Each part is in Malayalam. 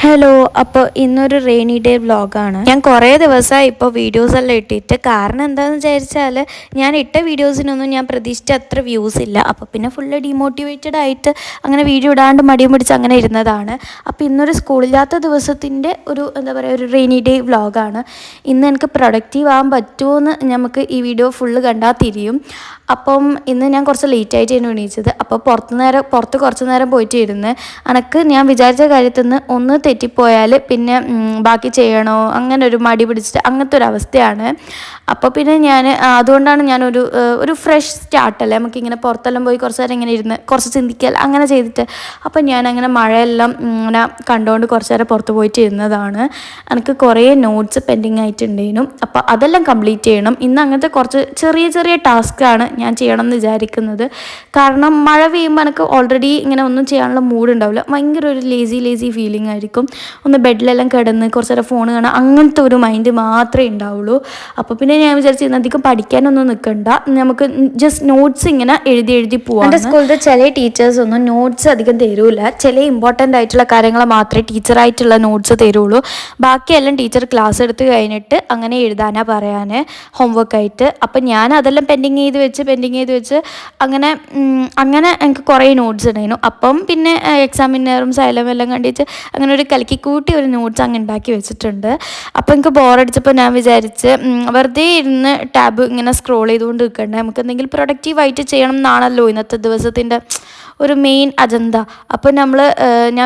ഹലോ, അപ്പോൾ ഇന്നൊരു റെയിനി ഡേ വ്ളോഗാണ്. ഞാൻ കുറേ ദിവസമായി ഇപ്പോൾ വീഡിയോസെല്ലാം ഇട്ടിട്ട്. കാരണം എന്താണെന്ന് വിചാരിച്ചാൽ ഞാൻ ഇട്ട വീഡിയോസിനൊന്നും ഞാൻ പ്രതീക്ഷിച്ച അത്ര വ്യൂസ് ഇല്ല. അപ്പോൾ പിന്നെ ഫുള്ള് ഡീമോട്ടിവേറ്റഡ് ആയിട്ട് അങ്ങനെ വീഡിയോ ഇടാണ്ട് മടിയും പിടിച്ച് അങ്ങനെ ഇരുന്നതാണ്. അപ്പോൾ ഇന്നൊരു സ്കൂളില്ലാത്ത ദിവസത്തിൻ്റെ ഒരു എന്താ പറയുക ഒരു റെയിനി ഡേ വ്ളോഗാണ്. ഇന്ന് എനിക്ക് പ്രൊഡക്റ്റീവ് ആകാൻ പറ്റുമോയെന്ന് നമുക്ക് ഈ വീഡിയോ ഫുള്ള് കണ്ടാൽ തിരിയും. അപ്പം ഇന്ന് ഞാൻ കുറച്ച് ലേറ്റായിട്ടാണ് എണീച്ചത്. അപ്പോൾ പുറത്ത് കുറച്ച് നേരം പോയിട്ട് ഇരുന്ന് എനിക്ക് ഞാൻ വിചാരിച്ച കാര്യത്തിൽ നിന്ന് ഒന്ന് തെറ്റിപ്പോയാൽ പിന്നെ ബാക്കി ചെയ്യണോ അങ്ങനെ ഒരു മടി പിടിച്ചിട്ട് അങ്ങനത്തെ ഒരു അവസ്ഥയാണ്. അപ്പോൾ പിന്നെ ഞാൻ അതുകൊണ്ടാണ് ഒരു ഫ്രഷ് സ്റ്റാർട്ടല്ലേ, നമുക്കിങ്ങനെ പുറത്തെല്ലാം പോയി കുറച്ച് നേരം ഇങ്ങനെ ഇരുന്ന് കുറച്ച് ചിന്തിക്കൽ അങ്ങനെ ചെയ്തിട്ട്. അപ്പോൾ ഞാനങ്ങനെ മഴയെല്ലാം ഇങ്ങനെ കണ്ടുകൊണ്ട് കുറച്ച് നേരം പുറത്ത് പോയിട്ട് ഇരുന്നതാണ്. എനിക്ക് കുറേ നോട്ട്സ് പെൻഡിങ് ആയിട്ടുണ്ടായിരുന്നു. അപ്പോൾ അതെല്ലാം കംപ്ലീറ്റ് ചെയ്യണം. ഇന്ന് അങ്ങനത്തെ കുറച്ച് ചെറിയ ചെറിയ ടാസ്ക്കാണ് ഞാൻ ചെയ്യണം എന്ന് വിചാരിക്കുന്നത്. കാരണം മഴ പെയ്യുമ്പോൾ എനിക്ക് ഓൾറെഡി ഇങ്ങനെ ഒന്നും ചെയ്യാനുള്ള മൂഡ് ഉണ്ടാവില്ല. ഭയങ്കര ഒരു ലേസി ഫീലിംഗ് ആയിരിക്കും. ഒന്ന് ബെഡിലെല്ലാം കിടന്ന് കുറച്ച് നേരം ഫോൺ കാണാം അങ്ങനത്തെ ഒരു മൈൻഡ് മാത്രമേ ഉണ്ടാവുള്ളൂ. അപ്പോൾ പിന്നെ ഞാൻ വിചാരിച്ചു അധികം പഠിക്കാനൊന്നും നിൽക്കണ്ട, നമുക്ക് ജസ്റ്റ് നോട്ട്സ് ഇങ്ങനെ എഴുതി പോവാം. എൻ്റെ സ്കൂളിലത്തെ ചില ടീച്ചേഴ്സ് ഒന്നും നോട്ട്സ് അധികം തരൂല. ചില ഇമ്പോർട്ടൻ്റ് ആയിട്ടുള്ള കാര്യങ്ങൾ മാത്രമേ ടീച്ചറായിട്ടുള്ള നോട്ട്സ് തരുള്ളൂ. ബാക്കിയെല്ലാം ടീച്ചർ ക്ലാസ് എടുത്ത് കഴിഞ്ഞിട്ട് അങ്ങനെ എഴുതാനാണ് പറയാൻ ഹോംവർക്കായിട്ട്. അപ്പം ഞാൻ അതെല്ലാം പെൻഡിങ് ചെയ്ത് വെച്ച് അങ്ങനെ എനിക്ക് കുറേ നോട്ട്സ് ഉണ്ടായിരുന്നു. അപ്പം പിന്നെ എക്സാമിനറും സൈലം എല്ലാം കണ്ടിട്ട് അങ്ങനെ ഒരു കലക്കിക്കൂട്ടി ഒരു നോട്ട്സ് അങ്ങ് ഉണ്ടാക്കി വെച്ചിട്ടുണ്ട്. അപ്പോൾ എനിക്ക് ബോറടിച്ചപ്പോൾ ഞാൻ വിചാരിച്ച് വെറുതെ ഇരുന്ന് ടാബ് ഇങ്ങനെ സ്ക്രോൾ ചെയ്തുകൊണ്ട് നിൽക്കണ്ടേ, നമുക്ക് എന്തെങ്കിലും പ്രൊഡക്റ്റീവായിട്ട് ചെയ്യണം എന്നാണല്ലോ ഇന്നത്തെ ദിവസത്തിൻ്റെ ഒരു മെയിൻ അജണ്ട. അപ്പോൾ ഞാൻ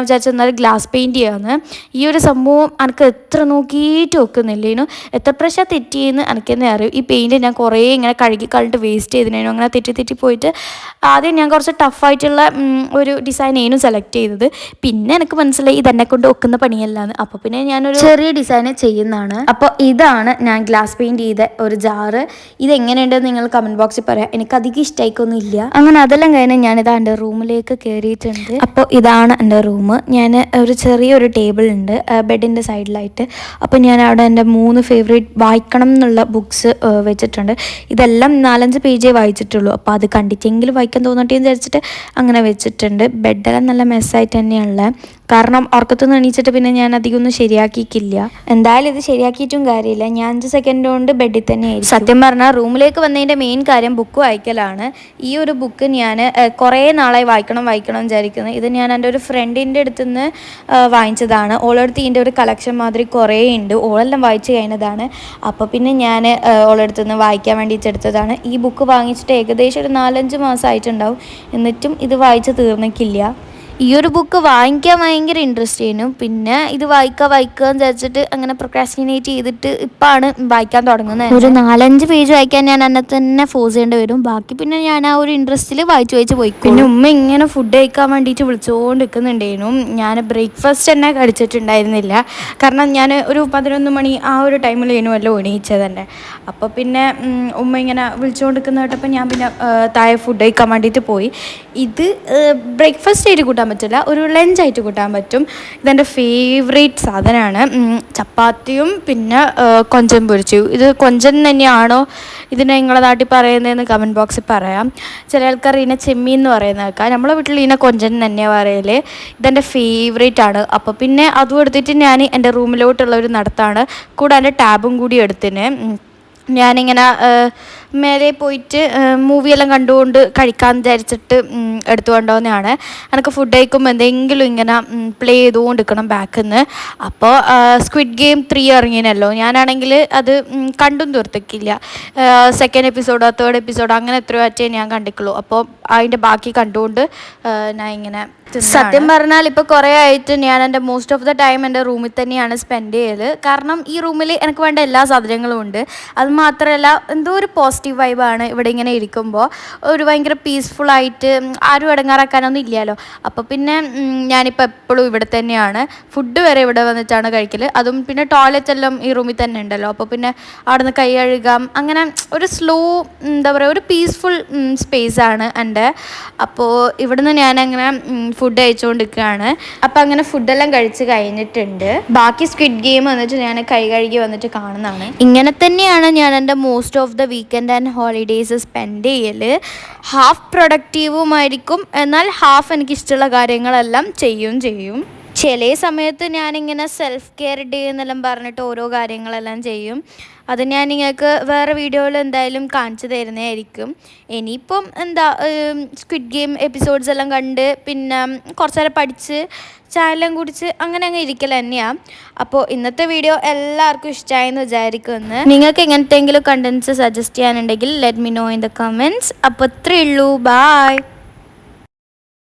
വിചാരിച്ചു എന്നാലും ഗ്ലാസ് പെയിൻറ്റ് ചെയ്യാമെന്ന്. ഈ ഒരു സംഭവം എനിക്ക് എത്ര നോക്കിയിട്ട് വെക്കുന്നില്ലേനു, എത്ര പ്രാവശ്യം തെറ്റിയെന്ന് എനിക്കെന്നെ അറിയും. ഈ പെയിൻറ്റ് ഞാൻ കുറേ ഇങ്ങനെ കഴുകിക്കളിട്ട് വേസ്റ്റ് ചെയ്തിനു. അങ്ങനെ തെറ്റി പോയിട്ട് ആദ്യം ഞാൻ കുറച്ച് ടഫായിട്ടുള്ള ഒരു ഡിസൈനേനും സെലക്ട് ചെയ്തത്. പിന്നെ എനിക്ക് മനസ്സിലായി ഇതെന്നെ കൊണ്ട് വെക്കുന്ന പണിയല്ലാന്ന്. അപ്പോൾ പിന്നെ ഞാനൊരു ചെറിയ ഡിസൈൻ ചെയ്യുന്നതാണ്. അപ്പോൾ ഇതാണ് ഞാൻ ഗ്ലാസ് പെയിൻറ്റ് ചെയ്ത ഒരു ജാറ്. ഇതെങ്ങനെയുണ്ടെന്ന് നിങ്ങൾ കമൻറ്റ് ബോക്സിൽ പറയാം. എനിക്ക് അധികം ഇഷ്ടമായിക്കൊന്നും ഇല്ല. അങ്ങനെ അതെല്ലാം കഴിഞ്ഞ് ഞാനിതാ എൻ്റെ റൂമിലേക്ക് കയറിയിട്ടുണ്ട്. അപ്പോൾ ഇതാണ് എൻ്റെ റൂം. ഞാൻ ഒരു ചെറിയൊരു ടേബിൾ ഉണ്ട് ബെഡിൻ്റെ സൈഡിലായിട്ട്. അപ്പോൾ ഞാൻ അവിടെ എൻ്റെ 3 ഫേവറേറ്റ് വായിക്കണം എന്നുള്ള ബുക്സ് വെച്ചിട്ടുണ്ട്. ഇതെല്ലാം 4-5 പേജേ വായിച്ചിട്ടുള്ളൂ. അപ്പോൾ അത് കണ്ടിട്ടെങ്കിലും വായിക്കാൻ തോന്നട്ടെ എന്ന് വിചാരിച്ചിട്ട് അങ്ങനെ വെച്ചിട്ടുണ്ട്. ബെഡെല്ലാം നല്ല മെസ്സായിട്ട് തന്നെയുള്ള, കാരണം ഉറക്കത്തുനിന്ന് എണീച്ചിട്ട് പിന്നെ ഞാൻ അധികം ഒന്നും ശരിയാക്കിയിട്ടില്ല. എന്തായാലും ഇത് ശരിയാക്കിയിട്ടും കാര്യമില്ല, ഞാൻ 5 സെക്കൻഡ് കൊണ്ട് ബെഡിൽ തന്നെ ആയിരിക്കും. സത്യം പറഞ്ഞാൽ റൂമിലേക്ക് വന്നതിൻ്റെ മെയിൻ കാര്യം ബുക്ക് വായിക്കലാണ്. ഈ ഒരു ബുക്ക് ഞാൻ കുറേ നാളായി വായിക്കണം വിചാരിക്കുന്നത്. ഇത് ഞാൻ എൻ്റെ ഒരു ഫ്രണ്ടിൻ്റെ അടുത്ത് നിന്ന് വാങ്ങിച്ചതാണ്. ഓളടുത്ത് ഇതിൻ്റെ ഒരു കളക്ഷൻ മാതിരി കുറേ ഉണ്ട്, ഓളെല്ലാം വായിച്ച് കഴിഞ്ഞതാണ്. അപ്പോൾ പിന്നെ ഞാൻ ഓളടുത്ത് നിന്ന് വായിക്കാൻ വേണ്ടിയിട്ട് എടുത്തതാണ്. ഈ ബുക്ക് വാങ്ങിച്ചിട്ട് ഏകദേശം ഒരു 4-5 മാസമായിട്ടുണ്ടാവും. എന്നിട്ടും ഇത് വായിച്ച് തീർന്നിട്ടില്ല. ഈ ഒരു ബുക്ക് വാങ്ങിക്കാൻ ഭയങ്കര ഇൻട്രസ്റ്റ് ചെയ്യുന്നു. പിന്നെ ഇത് വായിക്കുക എന്ന് വിചാരിച്ചിട്ട് അങ്ങനെ പ്രൊക്രാസ്റ്റിനേറ്റ് ചെയ്തിട്ട് ഇപ്പാണ് വായിക്കാൻ തുടങ്ങുന്നത്. ഒരു 4-5 പേജ് വായിക്കാൻ ഞാൻ എന്നെ തന്നെ ഫോഴ്സ് ചെയ്യേണ്ടി വരും. ബാക്കി പിന്നെ ഞാൻ ആ ഒരു ഇൻട്രസ്റ്റിൽ വായിച്ച് പോയി. പിന്നെ ഉമ്മ ഇങ്ങനെ ഫുഡ് കഴിക്കാൻ വേണ്ടിയിട്ട് വിളിച്ചുകൊണ്ട് നിൽക്കുന്നുണ്ടായിരുന്നു. ഞാൻ ബ്രേക്ക്ഫാസ്റ്റ് തന്നെ കഴിച്ചിട്ടുണ്ടായിരുന്നില്ല. കാരണം ഞാൻ ഒരു 11 മണി ആ ഒരു ടൈമിലായിരുന്നു വല്ലതും എണീച്ചത് തന്നെ. അപ്പോൾ പിന്നെ ഉമ്മ ഇങ്ങനെ വിളിച്ചുകൊണ്ട് നിൽക്കുന്ന കേട്ടപ്പോൾ ഞാൻ പിന്നെ താഴെ ഫുഡ് കഴിക്കാൻ വേണ്ടിയിട്ട് പോയി. ഇത് ബ്രേക്ക്ഫാസ്റ്റ് ആയിട്ട് കൂട്ടാൻ പറ്റില്ല, ഒരു ലഞ്ചായിട്ട് കൂട്ടാൻ പറ്റും. ഇതെൻ്റെ ഫേവറേറ്റ് സാധനമാണ്. ചപ്പാത്തിയും പിന്നെ കൊഞ്ചൻ പൊരിച്ചു. ഇത് കൊഞ്ചൻ തന്നെയാണോ ഇതിനെ നിങ്ങളുടെ നാട്ടിൽ പറയുന്നതെന്ന് കമൻറ്റ് ബോക്സിൽ പറയാം. ചില ആൾക്കാർ ഇതിനെ ചെമ്മീൻ എന്ന് പറയുന്നത് കേൾക്കാം. നമ്മളെ വീട്ടിൽ ഇതിനെ കൊഞ്ചൻ തന്നെയാണ് പറയൽ. ഇതെൻ്റെ ഫേവറേറ്റ് ആണ്. അപ്പോൾ പിന്നെ അതും എടുത്തിട്ട് ഞാൻ എൻ്റെ റൂമിലോട്ടുള്ള ഒരു നടത്താണ്. കൂടെ എൻ്റെ ടാബും കൂടി എടുത്തിന്. ഞാനിങ്ങനെ മേലെ പോയിട്ട് മൂവിയെല്ലാം കണ്ടുകൊണ്ട് കഴിക്കാമെന്ന് വിചാരിച്ചിട്ട് എടുത്തു കൊണ്ടുപോകുന്നതാണ്. എനിക്ക് ഫുഡ് കഴിക്കുമ്പോൾ എന്തെങ്കിലും ഇങ്ങനെ പ്ലേ ചെയ്തുകൊണ്ട് നിൽക്കണം ബാക്കിൽ നിന്ന്. അപ്പോൾ സ്ക്വിഡ് ഗെയിം 3 ഇറങ്ങിയല്ലോ, ഞാനാണെങ്കിൽ അത് കണ്ടും തീർത്തിക്കില്ല. 2nd എപ്പിസോഡോ 3rd എപ്പിസോഡോ അങ്ങനെ എത്രയോ അറ്റേ ഞാൻ കണ്ടിട്ടുള്ളൂ. അപ്പോൾ അതിൻ്റെ ബാക്കി കണ്ടുകൊണ്ട് ഞാൻ ഇങ്ങനെ സത്യം പറഞ്ഞാൽ ഇപ്പോൾ കുറേ ആയിട്ട് ഞാൻ എൻ്റെ മോസ്റ്റ് ഓഫ് ദ ടൈം എൻ്റെ റൂമിൽ തന്നെയാണ് സ്പെൻഡ് ചെയ്യൽ. കാരണം ഈ റൂമിൽ എനിക്ക് വേണ്ട എല്ലാ സാധനങ്ങളും ഉണ്ട്. അത് മാത്രമല്ല എന്തോ ഒരു പോസിറ്റീവ് വൈബാണ് ഇവിടെ ഇങ്ങനെ ഇരിക്കുമ്പോൾ. ഒരു ഭയങ്കര പീസ്ഫുള്ളായിട്ട് ആരും ഇടങ്ങാറാക്കാനൊന്നും ഇല്ലല്ലോ. അപ്പോൾ പിന്നെ ഞാനിപ്പോൾ എപ്പോഴും ഇവിടെ തന്നെയാണ്. ഫുഡ് വരെ ഇവിടെ വന്നിട്ടാണ് കഴിക്കൽ. അതും പിന്നെ ടോയ്ലറ്റ് എല്ലാം ഈ റൂമിൽ തന്നെ ഉണ്ടല്ലോ. അപ്പോൾ പിന്നെ അവിടെ നിന്ന് കൈ കഴുകാം. അങ്ങനെ ഒരു സ്ലോ എന്താ പറയുക ഒരു പീസ്ഫുൾ സ്പേസാണ് എൻ്റെ. അപ്പോൾ ഇവിടുന്ന് ഞാനങ്ങനെ ഫുഡ് കഴിച്ചുകൊണ്ടിരിക്കുകയാണ്. അപ്പം അങ്ങനെ ഫുഡെല്ലാം കഴിച്ച് കഴിഞ്ഞിട്ടുണ്ട്. ബാക്കി സ്ക്വിഡ് ഗെയിം വന്നിട്ട് ഞാൻ കൈ കഴുകി വന്നിട്ട് കാണുന്നതാണ്. ഇങ്ങനെ തന്നെയാണ് ഞാൻ എൻ്റെ most of the weekend and holidays spend ചെയ്യൽ. ഹാഫ് പ്രൊഡക്റ്റീവുമായിരിക്കും, എന്നാൽ ഹാഫ് എനിക്കിഷ്ടമുള്ള കാര്യങ്ങളെല്ലാം ചെയ്യും. ചില സമയത്ത് ഞാനിങ്ങനെ സെൽഫ് കെയർ ഡേ എന്നെല്ലാം പറഞ്ഞിട്ട് ഓരോ കാര്യങ്ങളെല്ലാം ചെയ്യും. അത് ഞാൻ നിങ്ങൾക്ക് വേറെ വീഡിയോയിൽ എന്തായാലും കാണിച്ചു തരുന്നതായിരിക്കും. ഇനിയിപ്പം എന്താ സ്ക്വിഡ് ഗെയിം എപ്പിസോഡ്സ് എല്ലാം കണ്ട് പിന്നെ കുറച്ച് നേരം പഠിച്ച് ചായയെല്ലാം കുടിച്ച് അങ്ങനെ അങ്ങ് ഇരിക്കൽ തന്നെയാണ്. അപ്പോൾ ഇന്നത്തെ വീഡിയോ എല്ലാവർക്കും ഇഷ്ടമായെന്ന് വിചാരിക്കുന്നു. നിങ്ങൾക്ക് എങ്ങനത്തെങ്കിലും കണ്ടൻസ് സജസ്റ്റ് ചെയ്യാനുണ്ടെങ്കിൽ let me know in the comments. അപ്പോൾ ഇത്രയേ ഉള്ളൂ. ബായ്.